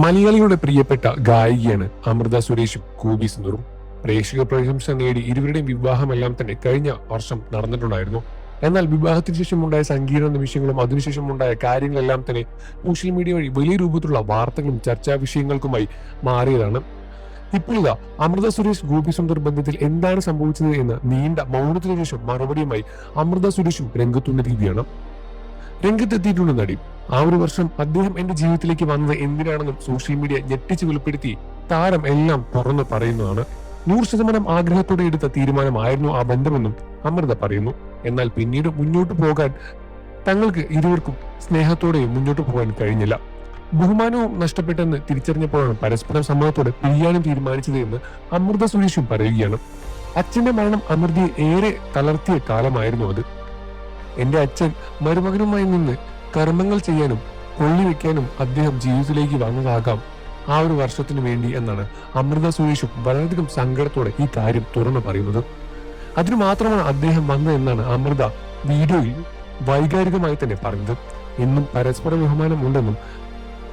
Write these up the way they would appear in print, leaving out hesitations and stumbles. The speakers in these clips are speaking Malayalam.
മലയാളികളുടെ പ്രിയപ്പെട്ട ഗായികയാണ് അമൃത സുരേഷും ഗോപി സുന്ദറും. പ്രേക്ഷക പ്രശംസ നേടി ഇരുവരുടെയും വിവാഹമെല്ലാം തന്നെ കഴിഞ്ഞ വർഷം നടന്നിട്ടുണ്ടായിരുന്നു. എന്നാൽ വിവാഹത്തിന് ശേഷം ഉണ്ടായ സങ്കീർണ നിമിഷങ്ങളും അതിനുശേഷം ഉണ്ടായ കാര്യങ്ങളെല്ലാം തന്നെ സോഷ്യൽ മീഡിയ വഴി വലിയ രൂപത്തിലുള്ള വാർത്തകളും ചർച്ചാ വിഷയങ്ങൾക്കുമായി മാറിയതാണ്. ഇപ്പോൾ ഇതാ അമൃത സുരേഷ് ഗോപി സുന്ദർ ബന്ധത്തിൽ എന്താണ് സംഭവിച്ചത് എന്ന് നീണ്ട മൗനത്തിനു ശേഷം മറുപടിയുമായി അമൃത സുരേഷും രംഗത്തുണ്ടെത്തിയിരിക്കുകയാണ്. രംഗത്തെത്തിയിട്ടുള്ള നടി ആ ഒരു വർഷം അദ്ദേഹം എന്റെ ജീവിതത്തിലേക്ക് വന്നത് എന്തിനാണെന്നും സോഷ്യൽ മീഡിയ ഞെട്ടിച്ച് വെളിപ്പെടുത്തി താരം എല്ലാം തുറന്നു പറയുന്നതാണ്. 100% ആഗ്രഹത്തോടെ എടുത്ത തീരുമാനമായിരുന്നു ആ ബന്ധമെന്നും അമൃത പറയുന്നു. എന്നാൽ പിന്നീട് മുന്നോട്ട് പോകാൻ തങ്ങൾക്ക് ഇരുവർക്കും സ്നേഹത്തോടെയും മുന്നോട്ട് പോകാൻ കഴിഞ്ഞില്ല. ബഹുമാനവും നഷ്ടപ്പെട്ടെന്ന് തിരിച്ചറിഞ്ഞപ്പോഴാണ് പരസ്പരം സമ്മതത്തോടെ പിരിയാനും തീരുമാനിച്ചത് എന്ന് അമൃത സുരേഷും പറയുകയാണ്. അച്ഛന്റെ മരണം അമൃതയെ ഏറെ തളർത്തിയ കാലമായിരുന്നു അത്. എന്റെ അച്ഛൻ മരുമകനുമായി നിന്ന് കർമ്മങ്ങൾ ചെയ്യാനും കൊള്ളിവെക്കാനും അദ്ദേഹം ജീവിതത്തിലേക്ക് വന്നതാകാം ആ ഒരു വർഷത്തിനു വേണ്ടി എന്നാണ് അമൃത സുരേഷും വളരെയധികം സങ്കടത്തോടെ ഈ കാര്യം തുറന്നു പറയുന്നത്. അതിനു മാത്രമാണ് അദ്ദേഹം വന്നതെന്നാണ് അമൃത വീഡിയോയിൽ വൈകാരികമായി തന്നെ പറഞ്ഞത്. എന്നും പരസ്പര ബഹുമാനം ഉണ്ടെന്നും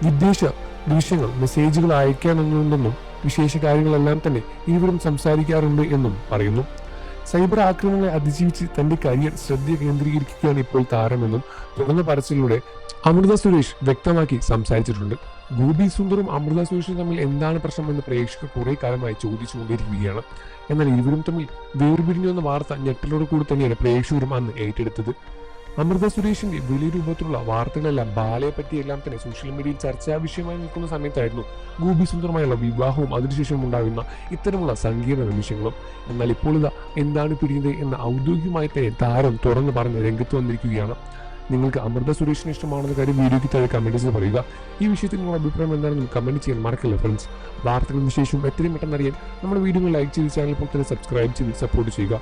വിദ്വേഷ ദൃശ്യങ്ങൾ മെസ്സേജുകൾ അയക്കാനെന്നുണ്ടെന്നും വിശേഷ കാര്യങ്ങളെല്ലാം തന്നെ ഇരുവരും സംസാരിക്കാറുണ്ട് എന്നും പറയുന്നു. സൈബർ ആക്രമണങ്ങളെ അതിജീവിച്ച് തന്റെ കരിയർ ശ്രദ്ധ കേന്ദ്രീകരിക്കുകയാണ് ഇപ്പോൾ താരമെന്നും തുറന്ന പരസ്യത്തിലൂടെ അമൃത സുരേഷ് വ്യക്തമാക്കി സംസാരിച്ചിട്ടുണ്ട്. ഗോപി സുന്ദറും അമൃത സുരേഷും തമ്മിൽ എന്താണ് പ്രശ്നമെന്ന് പ്രേക്ഷകർ കുറെ കാലമായി ചോദിച്ചുകൊണ്ടിരിക്കുകയാണ്. എന്നാൽ ഇരുവരും തമ്മിൽ വേർപിരിഞ്ഞു എന്ന വാർത്ത ഞെട്ടലോട് കൂടി തന്നെയാണ് പ്രേക്ഷകരും അന്ന് ഏറ്റെടുത്തത്. അമൃത സുരേഷിന്റെ വലിയ രൂപത്തിലുള്ള വാർത്തകളെല്ലാം ബാലയെ പറ്റിയെല്ലാം തന്നെ സോഷ്യൽ മീഡിയയിൽ ചർച്ചാ വിഷയമായി നിൽക്കുന്ന സമയത്തായിരുന്നു ഗോപി സുന്ദറുമായുള്ള വിവാഹവും അതിനുശേഷം ഉണ്ടാകുന്ന ഇത്തരമുള്ള സങ്കീർണ നിമിഷങ്ങളും. എന്നാൽ ഇപ്പോൾ ഇതാ എന്താണ് പിരിഞ്ഞത് എന്ന ഔദ്യോഗികമായി തന്നെ താരം തുറന്നു പറഞ്ഞ് രംഗത്ത് വന്നിരിക്കുകയാണ്. നിങ്ങൾക്ക് അമൃത സുരേഷിന് ഇഷ്ടമാണെന്ന കാര്യം വീഡിയോയ്ക്ക് താഴെ കമന്റ് ചെയ്ത് പറയുക. ഈ വിഷയത്തിൽ നിങ്ങളുടെ അഭിപ്രായം എന്താണെന്ന് കമന്റ് ചെയ്യാൻ മറക്കല്ല ഫ്രണ്ട്സ്. വാർത്തകളും വിശേഷവും എത്രയും പെട്ടെന്ന് അറിയാൻ നമ്മുടെ വീഡിയോ ലൈക്ക് ചെയ്ത് ചാനൽ ഇപ്പോൾ തന്നെ സബ്സ്ക്രൈബ് ചെയ്ത് സപ്പോർട്ട് ചെയ്യുക.